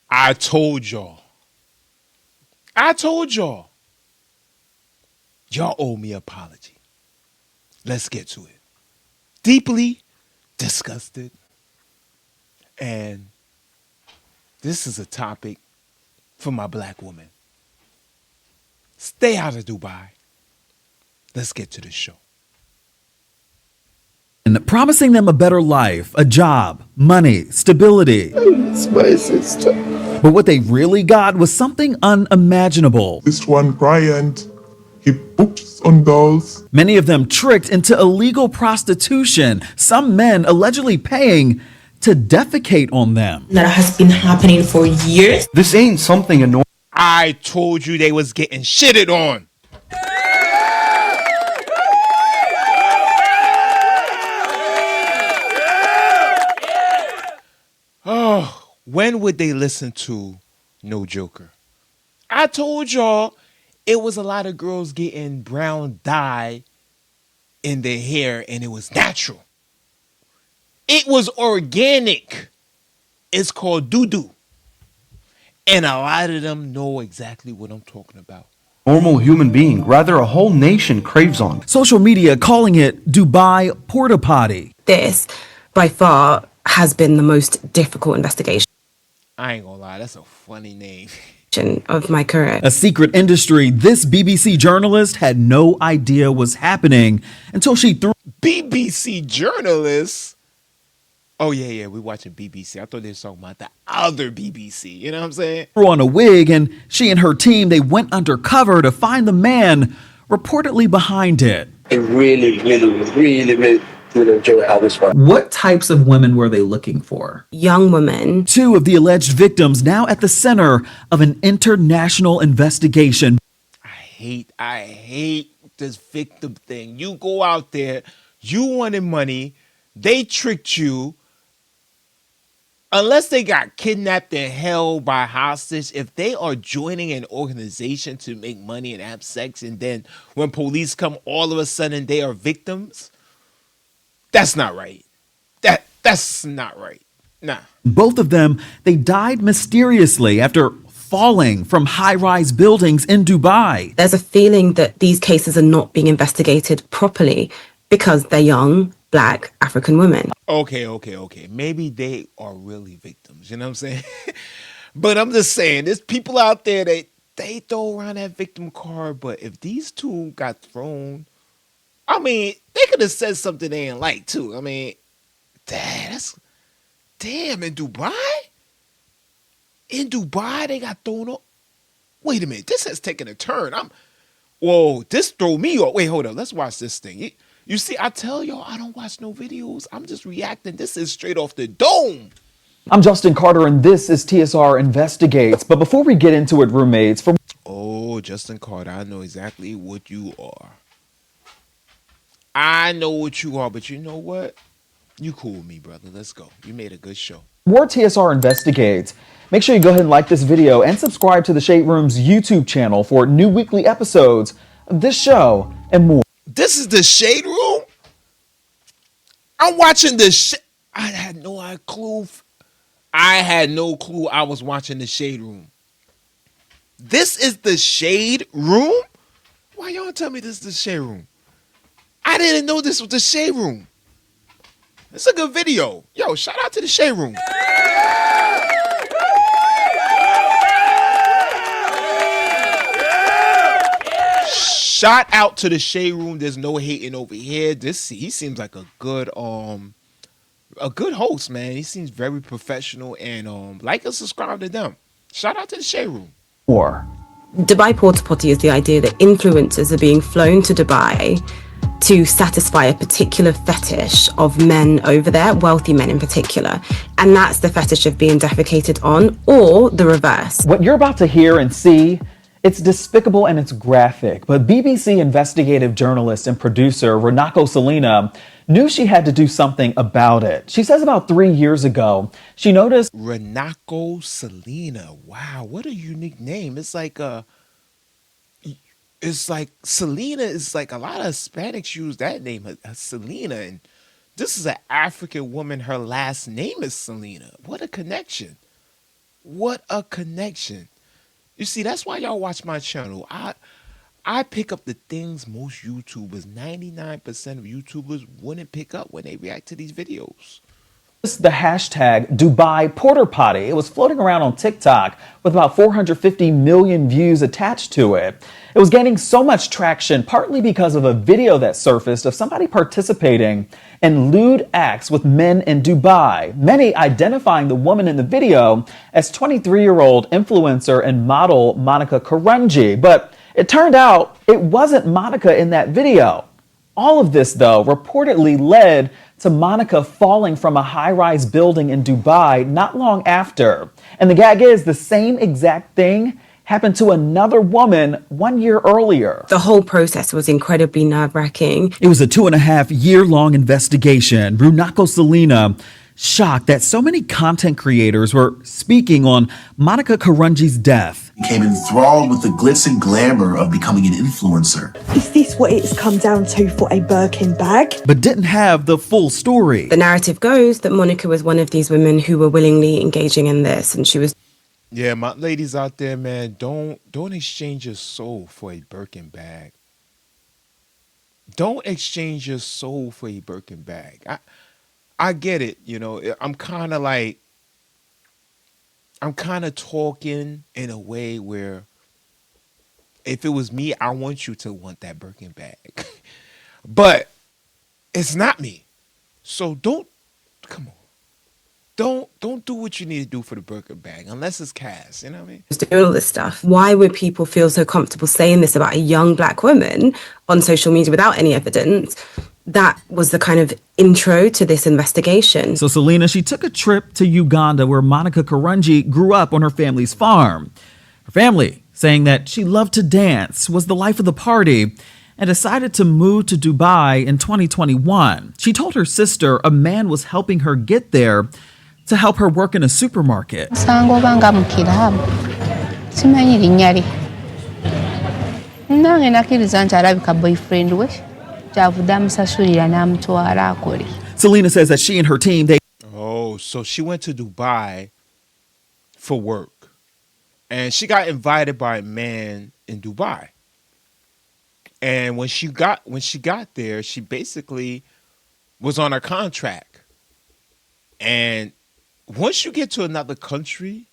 I told y'all. I told y'all. Y'all owe me an apology. Let's get to it. Deeply disgusted. And this is a topic for my black woman. Stay out of Dubai. Let's get to the show. And promising them a better life, a job, money, stability. It's my sister. But what they really got was something unimaginable. This one client, he books on girls. Many of them tricked into illegal prostitution, some men allegedly paying to defecate on them. That has been happening for years. This ain't something annoying. I told you they was getting shitted on. Oh, when would they listen to No Joker? I told y'all it was a lot of girls getting brown dye in their hair and it was natural. It was organic. It's called doo-doo. And a lot of them know exactly what I'm talking about. Normal human being, rather a whole nation craves on. Social media calling it Dubai Porta Potty. This, by far, has been the most difficult investigation I ain't gonna lie, that's a funny name. of my career. A secret industry this BBC journalist had no idea was happening until she threw BBC journalists? Oh, yeah, we're watching BBC. I thought they were talking about the other BBC. You know what I'm saying? on a wig, and she and her team, they went undercover to find the man reportedly behind it. It really enjoy how this one. What types of women were they looking for? Young women. Two of the alleged victims now at the center of an international investigation. I hate this victim thing. You go out there, you wanted money, they tricked you. Unless they got kidnapped and held by hostage, if they are joining an organization to make money and have sex, and then when police come, all of a sudden they are victims, that's not right. That's not right. Nah. Both of them, they died mysteriously after falling from high-rise buildings in Dubai. There's a feeling that these cases are not being investigated properly because they're young, Black, African women. Okay. Maybe they are really victims. You know what I'm saying? But I'm just saying, there's people out there that they throw around that victim card. But if these two got thrown, I mean, they could have said something they didn't like too. I mean, damn, in Dubai? In Dubai, they got thrown up. Wait a minute, this has taken a turn. Whoa, this threw me off. Wait, hold up. Let's watch this thing. You see, I tell y'all, I don't watch no videos. I'm just reacting. This is straight off the dome. I'm Justin Carter, and this is TSR Investigates. But before we get into it, roommates, Oh, Justin Carter, I know exactly what you are. I know what you are, but you know what? You cool with me, brother. Let's go. You made a good show. more TSR Investigates. Make sure you go ahead and like this video and subscribe to the Shade Room's YouTube channel for new weekly episodes of this show and more. This is the Shade Room? I'm watching the I had no clue. I had no clue I was watching the Shade Room. This is the Shade Room? Why y'all tell me this is the Shade Room? I didn't know this was the Shade Room. It's a good video. Yo, shout out to the Shade Room. Shout out to the Shade Room. There's no hating over here. He seems like a good host, man. He seems very professional, and like and subscribe to them. Shout out to the Shade Room. More. Dubai Porta Potty is the idea that influencers are being flown to Dubai to satisfy a particular fetish of men over there, wealthy men in particular. And that's the fetish of being defecated on, or the reverse. What you're about to hear and see, it's despicable and it's graphic, but BBC investigative journalist and producer Renako Selena knew she had to do something about it. She says about 3 years ago, she noticed... Renako Selena. Wow, what a unique name. It's like Selena is like a lot of Hispanics use that name, Selena. And this is an African woman. Her last name is Selena. What a connection. What a connection. You see, that's why y'all watch my channel. I pick up the things most YouTubers, 99% of YouTubers wouldn't pick up when they react to these videos. The hashtag Dubai Porter Potty. It was floating around on TikTok with about 450 million views attached to it. It was gaining so much traction partly because of a video that surfaced of somebody participating in lewd acts with men in Dubai, many identifying the woman in the video as 23-year-old influencer and model Monica Karungi. But it turned out it wasn't Monica in that video. All of this, though, reportedly led to Monica falling from a high-rise building in Dubai not long after. And the gag is the same exact thing happened to another woman 1 year earlier. The whole process was incredibly nerve-wracking. It was a 2.5-year-long investigation. Runako Selena shocked that so many content creators were speaking on Monica Karungi's death. Became enthralled with the glitz and glamour of becoming an influencer. Is this what it's come down to for a Birkin bag? But didn't have the full story. The narrative goes that Monica was one of these women who were willingly engaging in this, and she was... Yeah, my ladies out there, man, don't exchange your soul for a Birkin bag. Don't exchange your soul for a Birkin bag. I get it, you know. I'm kind of talking in a way where if it was me, I want you to want that Birkin bag. But it's not me. So come on. Don't do what you need to do for the Birkin bag unless it's cash, you know what I mean? Doing all this stuff. Why would people feel so comfortable saying this about a young black woman on social media without any evidence? That was the kind of intro to this investigation. So Selena, she took a trip to Uganda where Monica Karungi grew up on her family's farm. Her family saying that she loved to dance, was the life of the party, and decided to move to Dubai in 2021. She told her sister a man was helping her get there to help her work in a supermarket. Selena says that she and her team, Oh, so she went to Dubai for work. And she got invited by a man in Dubai. And when she got there, she basically was on a contract. And once you get to another country,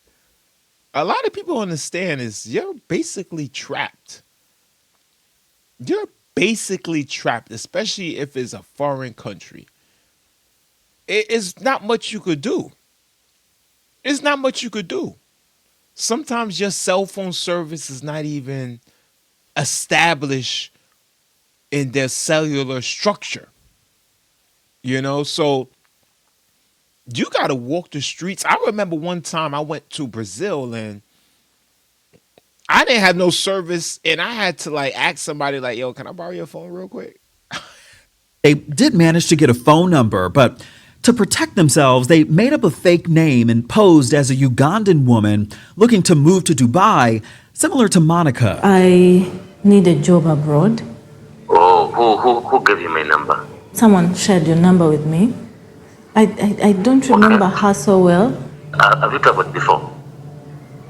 a lot of people understand is you're basically trapped. You're basically trapped, especially if it's a foreign country. It's not much you could do. It's not much you could do. Sometimes your cell phone service is not even established in their cellular structure. You know, so you got to walk the streets. I remember one time I went to Brazil and I didn't have no service and I had to like ask somebody like, yo, can I borrow your phone real quick? They did manage to get a phone number, but to protect themselves, they made up a fake name and posed as a Ugandan woman looking to move to Dubai, similar to Monica. I need a job abroad. Oh, who gave you my number? Someone shared your number with me. I don't remember her so well. Have you traveled before?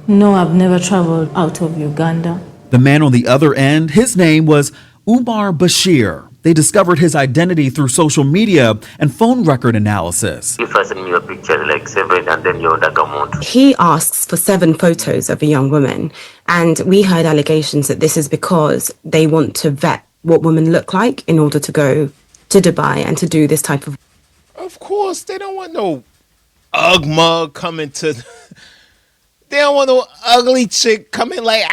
No, I've never traveled out of Uganda. The man on the other end, his name was Umar Bashir. They discovered his identity through social media and phone record analysis. If I send you a picture like 7 and then your other amount. He asks for 7 photos of a young woman. And we heard allegations that this is because they want to vet what women look like in order to go to Dubai and to do this type of... Of course, they don't want no ug mug coming to... They don't want no ugly chick coming like,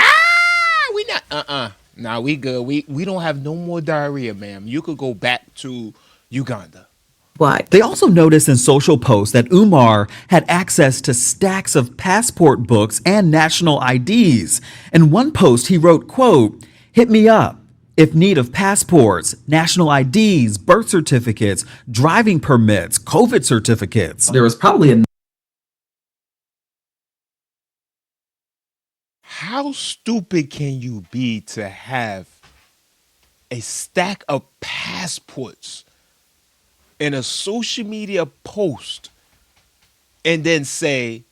we not, Nah, we good. We don't have no more diarrhea, ma'am. You could go back to Uganda. What? They also noticed in social posts that Umar had access to stacks of passport books and national IDs. In one post, he wrote, quote, "Hit me up if need of passports, national IDs, birth certificates, driving permits, COVID certificates." There was probably a... How stupid can you be to have a stack of passports in a social media post and then say,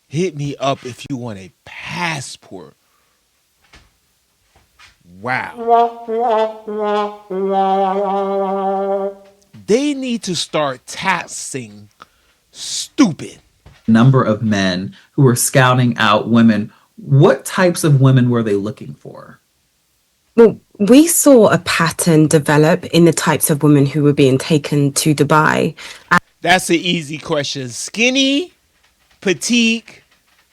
Hit me up if you want a passport. Wow. They need to start taxing stupid. Number of men who were scouting out women. What types of women were they looking for? Well, we saw a pattern develop in the types of women who were being taken to Dubai. That's an easy question. Skinny, petite,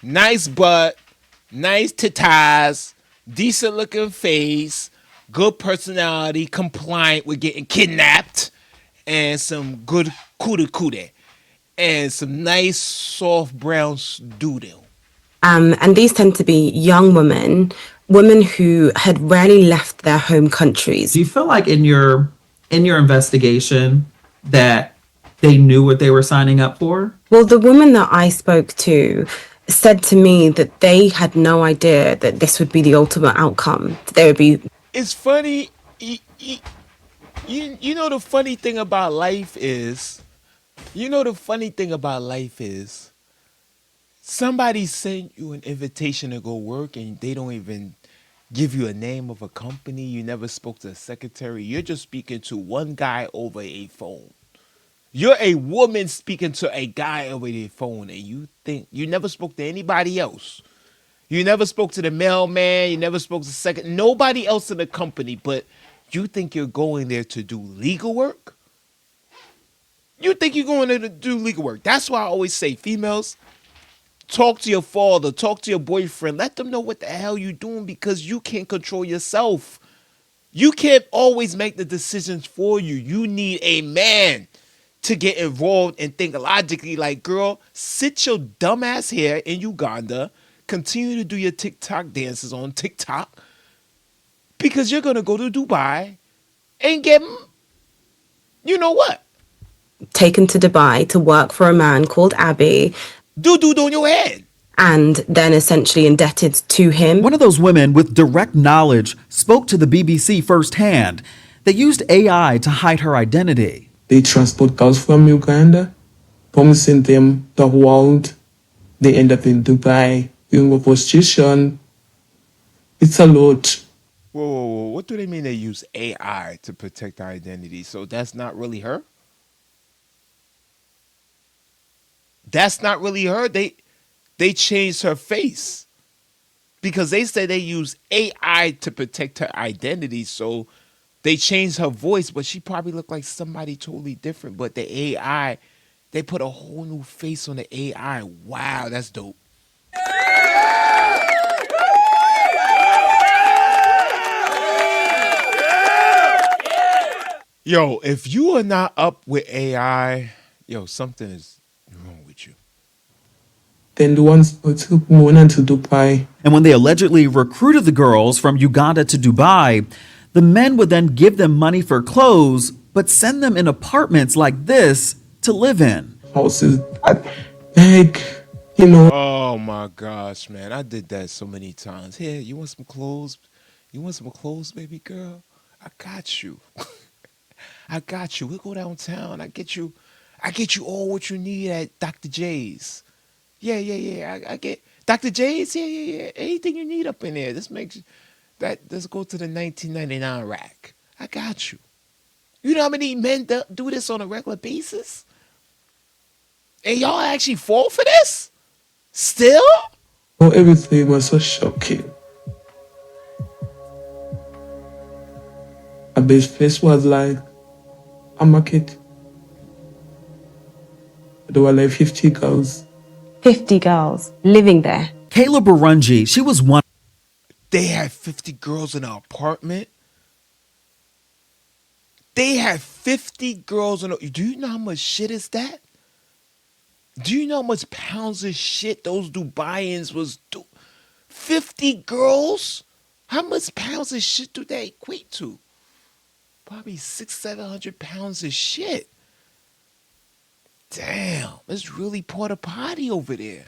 nice butt, nice tatas, decent looking face, good personality, compliant with getting kidnapped, and some good cootie, and some nice soft brown doodle. And these tend to be young women who had rarely left their home countries. Do you feel like in your investigation that they knew what they were signing up for? Well, the woman that I spoke to said to me that they had no idea that this would be the ultimate outcome. There would be. It's funny. You know the funny thing about life is. Somebody sent you an invitation to go work and they don't even give you a name of a company. You never spoke to a secretary. You're just speaking to one guy over a phone. You're a woman speaking to a guy over the phone, and you think you never spoke to anybody else. You never spoke to the mailman. You never spoke to nobody else in the company, but you think you're going there to do legal work? You think you're going there to do legal work. That's why I always say, females, talk to your father, talk to your boyfriend. Let them know what the hell you're doing, because you can't control yourself. You can't always make the decisions for you. You need a man to get involved and think logically. Like, girl, sit your dumb ass here in Uganda, continue to do your TikTok dances on TikTok, because you're going to go to Dubai and get, you know what? Taken to Dubai to work for a man called Abby. Do on your head. And then essentially indebted to him. One of those women with direct knowledge spoke to the BBC firsthand. They used AI to hide her identity. They transport girls from Uganda, promising them the world. They end up in Dubai doing prostitution. It's a lot. Whoa. What do they mean they use AI to protect her identity? So that's not really her? That's not really her? They changed her face. Because they say they use AI to protect her identity, so they changed her voice, but she probably looked like somebody totally different. But the AI, they put a whole new face on the AI. Wow, that's dope. Yo, if you are not up with AI, something is wrong with you. Then the ones who took Mona to Dubai. And when they allegedly recruited the girls from Uganda to Dubai, the men would then give them money for clothes, but send them in apartments like this to live in. Houses, big, Oh my gosh, man. I did that so many times. Here, you want some clothes? You want some clothes, baby girl? I got you. I got you. We'll go downtown. I get you all what you need at Dr. J's. Yeah. I get Dr. J's. Yeah. Anything you need up in there. Let's go to the 1999 rack. I got you. You know how many men do this on a regular basis? And y'all actually fall for this? Still? Oh, everything was so shocking. Abby's face was like a market. There were like 50 girls. 50 girls living there. Kayla Burunji, she was one. They had 50 girls in an apartment. They had 50 girls in a... Do you know how much shit is that? Do you know how much pounds of shit those Dubaians was do? 50 girls? How much pounds of shit do they equate to? Probably 600-700 pounds of shit. Damn, it's really porta potty over there.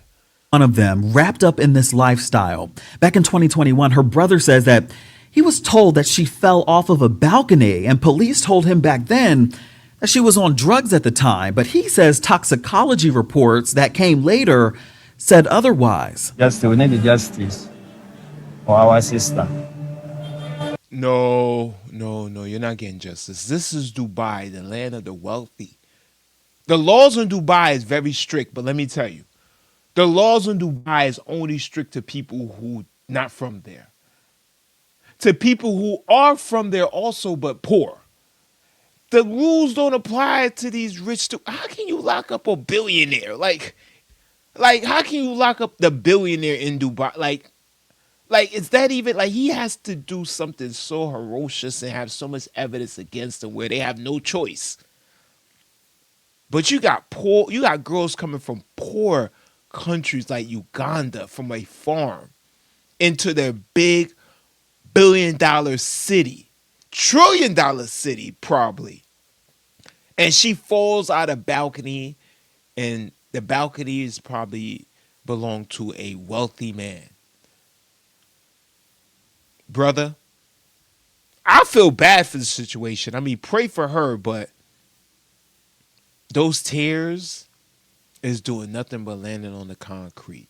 One of them wrapped up in this lifestyle. Back in 2021, her brother says that he was told that she fell off of a balcony, and police told him back then that she was on drugs at the time. But he says toxicology reports that came later said otherwise. Justice, we need justice for our sister. No, you're not getting justice. This is Dubai, the land of the wealthy. The laws in Dubai is very strict, but let me tell you, the laws in Dubai is only strict to people who not from there. To people who are from there also, but poor. The rules don't apply to these rich. How can you lock up a billionaire? Like, how can you lock up the billionaire in Dubai? Like, is that even, like, he has to do something so ferocious and have so much evidence against him where they have no choice. But you got girls coming from poor countries like Uganda from a farm into their big billion-dollar city, trillion-dollar city probably. And she falls out of balcony, and the balcony is probably belong to a wealthy man. Brother, I feel bad for the situation. I mean, pray for her, but those tears is doing nothing but landing on the concrete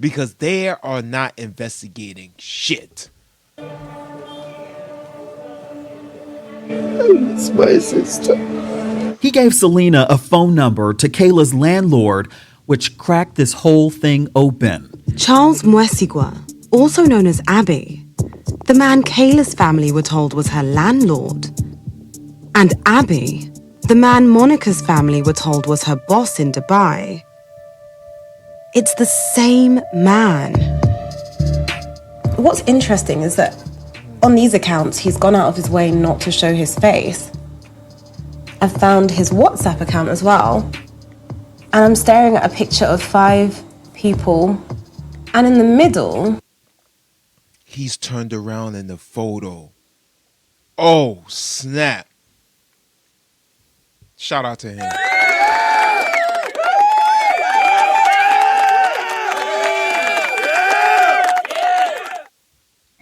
because they are not investigating shit. It's my sister. He gave Selena a phone number to Kayla's landlord, which cracked this whole thing open. Charles Mwesigwa, also known as Abby, the man Kayla's family were told was her landlord. And Abby, the man Monica's family were told was her boss in Dubai. It's the same man. What's interesting is that on these accounts, he's gone out of his way not to show his face. I've found his WhatsApp account as well. And I'm staring at a picture of 5 people. And in the middle, he's turned around in the photo. Oh, snap. Shout out to him.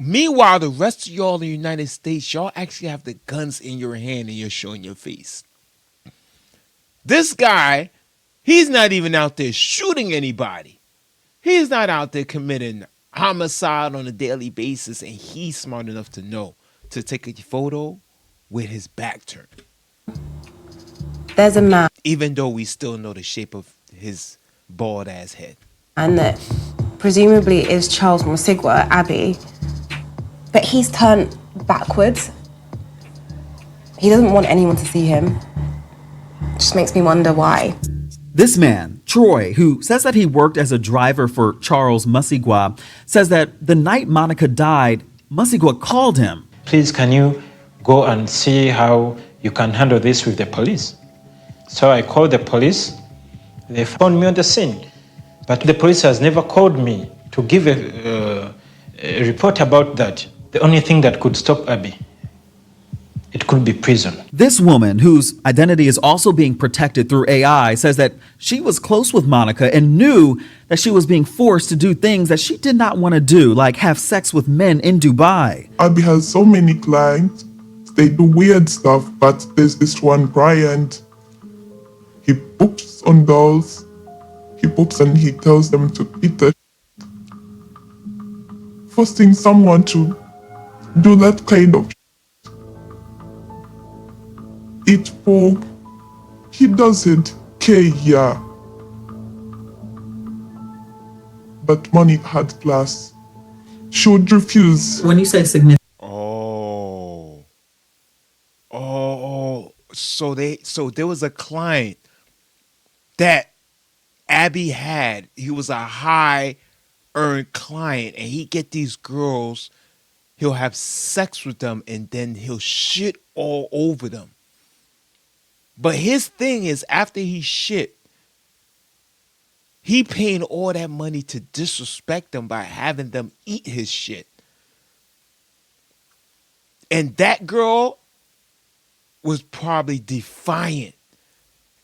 Meanwhile, the rest of y'all in the United States, y'all actually have the guns in your hand and you're showing your face. This guy, he's not even out there shooting anybody. He's not out there committing homicide on a daily basis, and he's smart enough to know to take a photo with his back turned. there's a man. Even though we still know the shape of his bald ass head. And that presumably is Charles Mwesigwa, Abby. But he's turned backwards. He doesn't want anyone to see him. Just makes me wonder why. This man, Troy, who says that he worked as a driver for Charles Mwesigwa, says that the night Monica died, Mwesigwa called him. Please, can you go and see how you can handle this with the police? So I called the police. They found me on the scene. But the police has never called me to give a report about that. The only thing that could stop Abby, it could be prison. This woman, whose identity is also being protected through AI, says that she was close with Monica and knew that she was being forced to do things that she did not want to do, like have sex with men in Dubai. Abby has so many clients. They do weird stuff, but there's this one client. He books on girls. He books and he tells them to eat the forcing someone to do that kind of eat pork. He doesn't care, yeah. But money had class. She would refuse. When you say significant. So there was a client that Abby had. He was a high earned client, and he get these girls, he'll have sex with them, and then he'll shit all over them. But his thing is, after he shit, he paying all that money to disrespect them by having them eat his shit. And that girl was probably defiant.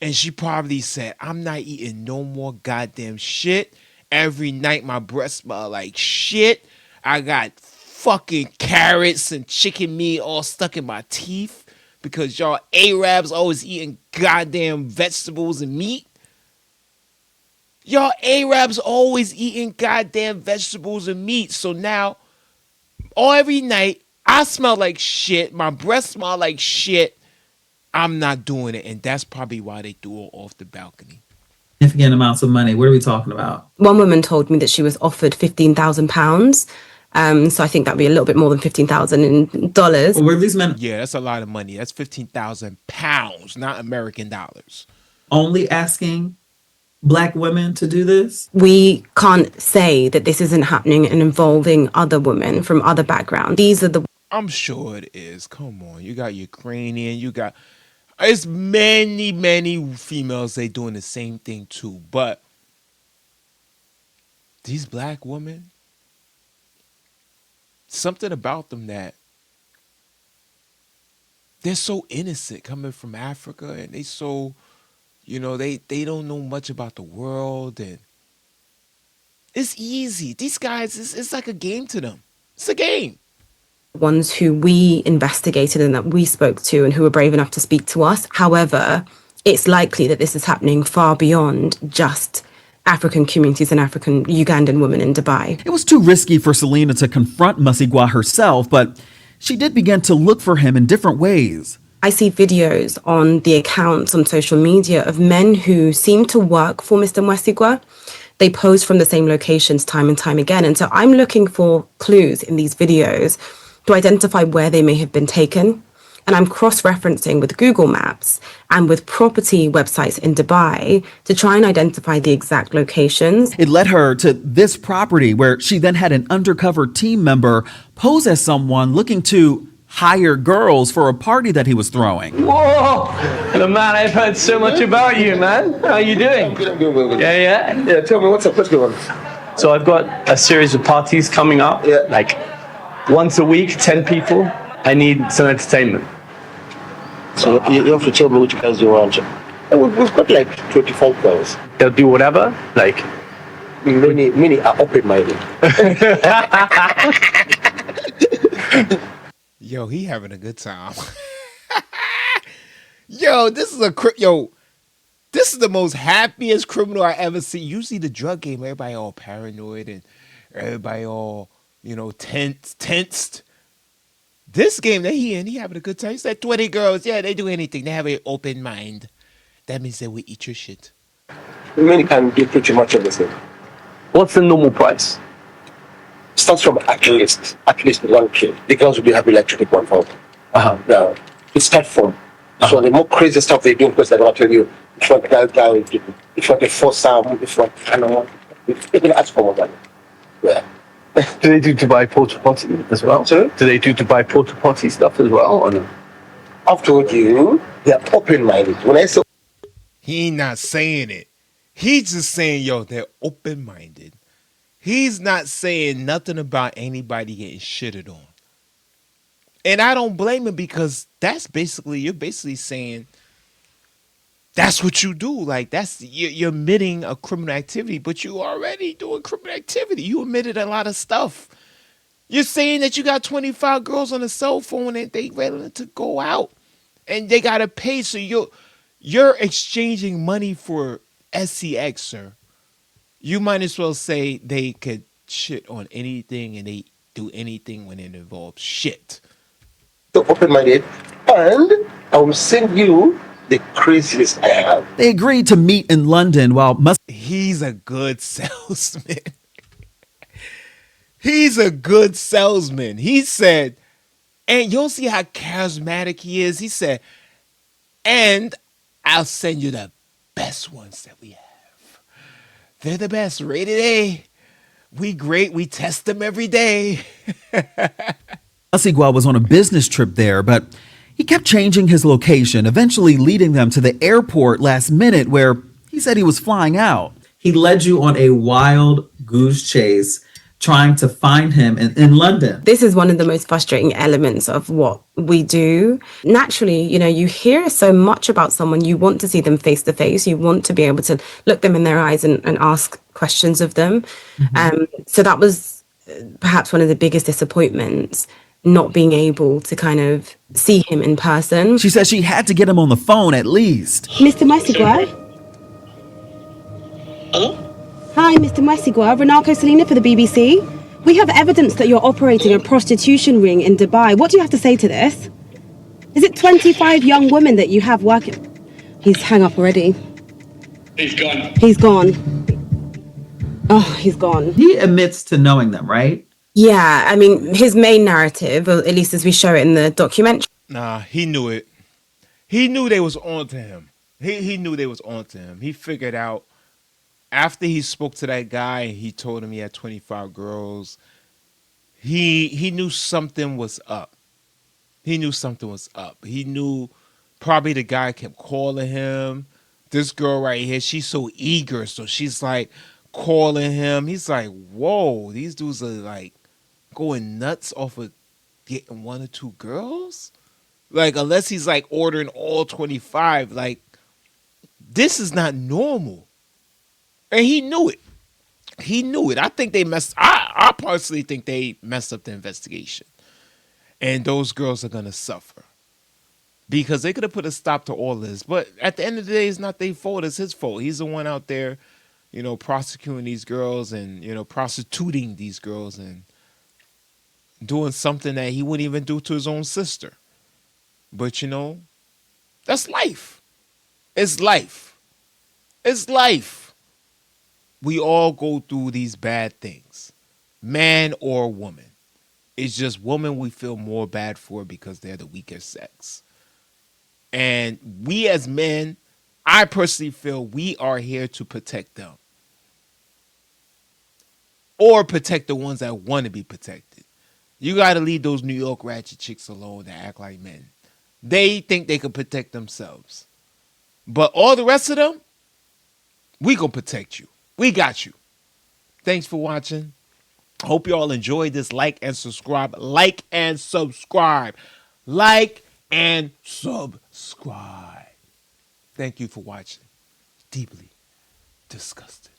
And she probably said, I'm not eating no more goddamn shit. Every night my breath smell like shit. I got fucking carrots and chicken meat all stuck in my teeth because y'all Arabs always eating goddamn vegetables and meat. Y'all Arabs always eating goddamn vegetables and meat. So now, every night, I smell like shit. My breath smell like shit. I'm not doing it. And that's probably why they threw her off the balcony. Significant amounts of money. What are we talking about? One woman told me that she was offered £15,000. So I think that'd be a little bit more than $15,000. Were these men Yeah, that's a lot of money. That's 15,000 pounds, not American dollars. only asking Black women to do this? We can't say that this isn't happening and involving other women from other backgrounds. These are the... I'm sure it is. Come on. You got Ukrainian. You got... It's many, many females. They doing the same thing too. But these Black women, something about them that they're so innocent coming from Africa, and they so, they don't know much about the world, and it's easy. These guys, it's like a game to them. It's a game. Ones who we investigated and that we spoke to and who were brave enough to speak to us. However, it's likely that this is happening far beyond just African communities and African Ugandan women in Dubai. It was too risky for Selena to confront Masigwa herself, but she did begin to look for him in different ways. I see videos on the accounts on social media of men who seem to work for Mr. Mwesigwa. They pose from the same locations time and time again. And so I'm looking for clues in these videos to identify where they may have been taken. And I'm cross-referencing with Google Maps and with property websites in Dubai to try and identify the exact locations. It led her to this property where she then had an undercover team member pose as someone looking to hire girls for a party that he was throwing. Whoa! Hello, man, I've heard so much about you, man. How are you doing? I'm good. Yeah. Tell me, what's up? What's going on? So I've got a series of parties coming up. Yeah. Like once a week, 10 people. I need some entertainment. So you have to tell me which girls you want. We've got like 24 girls. They'll do whatever. Like many are open-minded. Yo, he having a good time. Yo, this is the most happiest criminal I ever see. Usually the drug game, everybody all paranoid and everybody all, tensed. This game that he having a good time. He said 20 girls, yeah, they do anything. They have an open mind. That means they will eat your shit. Many can do pretty much everything. What's the normal price? Starts from at least 1K. The girls will be happy like to take 1,000. Now, it's start from. So the more crazy stuff they do, because they're going to tell you, if you want the guy, if you want the foursome, if you want they're going to ask for more money. Yeah. Do they do Dubai porta potty as well? Sorry? Do they do Dubai porta potty stuff as well, or no? I've told you, they're open-minded. When I say... He ain't not saying it. He's just saying, they're open-minded. He's not saying nothing about anybody getting shitted on. And I don't blame him, because you're basically saying that's what you do. Like, you're admitting a criminal activity, but you already doing criminal activity. You admitted a lot of stuff. You're saying that you got 25 girls on a cell phone and they ready to go out and they got to pay. So you're exchanging money for SCX, sir. You might as well say they could shit on anything and they do anything when it involves shit. So open-minded, and I will send you the craziest I have. They agreed to meet in London while He's a good salesman. He's a good salesman. He said, and you'll see how charismatic he is. He said, and I'll send you the best ones that we have. They're the best, rated A. We great. We test them every day. Masigwa was on a business trip there, but he kept changing his location, eventually leading them to the airport last minute where he said he was flying out. He led you on a wild goose chase trying to find him in London. This is one of the most frustrating elements of what we do. Naturally, you hear so much about someone, you want to see them face to face. You want to be able to look them in their eyes and ask questions of them. Mm-hmm. So that was perhaps one of the biggest disappointments, not being able to kind of see him in person. She said she had to get him on the phone at least. Mr. Masigwa? Hello? Hi, Mr. Mwesigwa, Renako Selina for the BBC. We have evidence that you're operating a prostitution ring in Dubai. What do you have to say to this? Is it 25 young women that you have working? He's hung up already. He's gone. He's gone. Oh, he's gone. He admits to knowing them, right? Yeah, I mean, his main narrative, or at least as we show it in the documentary. Nah, he knew it. He knew they was on to him. He knew they was on to him. He figured out after he spoke to that guy, he told him he had 25 girls. He knew something was up. He knew something was up. He knew probably the guy kept calling him. This girl right here, she's so eager, so she's like calling him. He's like, whoa, these dudes are like going nuts off of getting one or two girls? Like, unless he's like ordering all 25, like, this is not normal. And he knew it. He knew it. I think they messed. I personally think they messed up the investigation, and those girls are gonna suffer because they could have put a stop to all this. But at the end of the day, it's not their fault. It's his fault. He's the one out there, prosecuting these girls and prostituting these girls and doing something that he wouldn't even do to his own sister. But that's life. It's life. It's life. We all go through these bad things, man or woman. It's just women we feel more bad for because they're the weaker sex. And we as men, I personally feel we are here to protect them. Or protect the ones that want to be protected. You got to leave those New York ratchet chicks alone that act like men. They think they can protect themselves. But all the rest of them, we gonna protect you. We got you. Thanks for watching. Hope you all enjoyed this. Like and subscribe. Like and subscribe. Like and subscribe. Thank you for watching. Deeply disgusted.